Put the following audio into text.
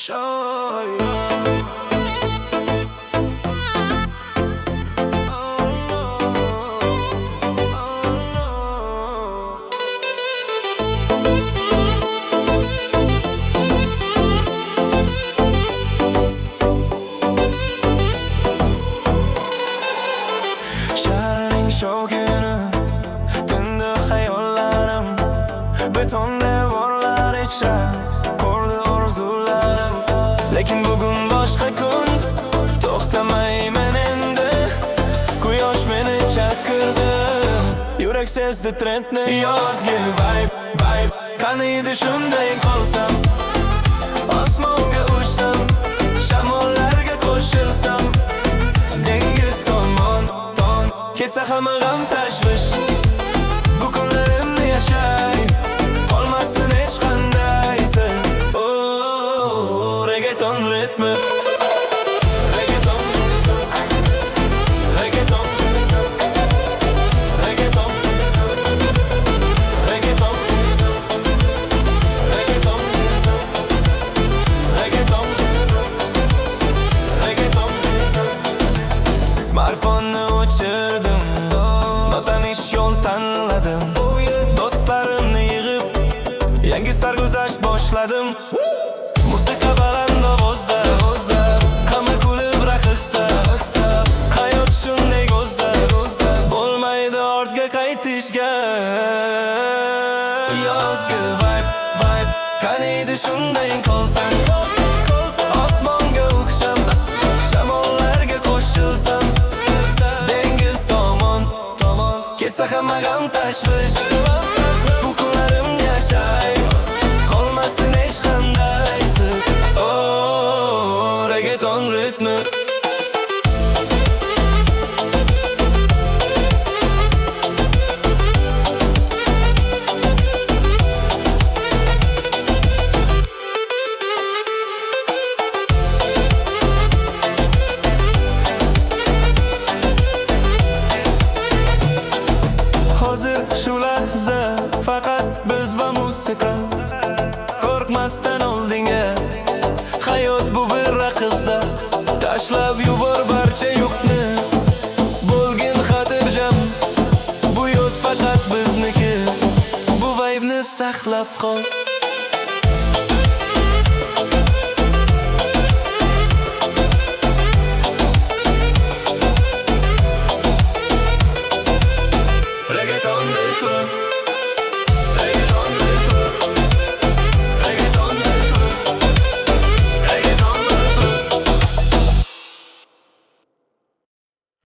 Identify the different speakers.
Speaker 1: Show.
Speaker 2: Shu kuni tindi xayollarim, beton devorlar ichra ko'rdi orzularim. Lekin bugun boshqa kun, to'xtamayman endi. Quyosh meni chaqirdi, yurak sezdi trendni. Yozgi vibe, qani edi shunday qolsam, osmonga uçsam, shamollarga qo'shilsam, dengiz tomon ketsa hamma g'am tashvish. Bu kunlarimni yashay, qolmasin hech qandaysi. Reggaeton ritmi, reggaeton, reggaeton, reggaeton, reggaeton, reggaeton, reggaeton, reggaeton. Smartfonni o'chirdim, notanish yo'l tanladim. Do'stlarimni yig'ib, yangi sarguzasht boshladim. Musiqa baland ovozda, hamma kulib raqsda. Hayot shunday go'zal, bo'lmaydi ortga qaytishga. Yozgi vibe, qani edi shunday qolsam, osmonga uçsam, shamollarga qo'shilsam, dengiz tomon ketsa hamma g'am tashvish. Bu kunlarimni yashay, qolmasin hech qandaysi. Reggaeton ritmi. Hozir shu lahza faqat biz va musiqa. Qo'rqmasdan oldinga, hayot bu bir raqsda. Tashlab yubor barcha yukni, bo'lgin xotirjam. Bu yoz faqat bizniki, bu vibe'ni saqlab qol.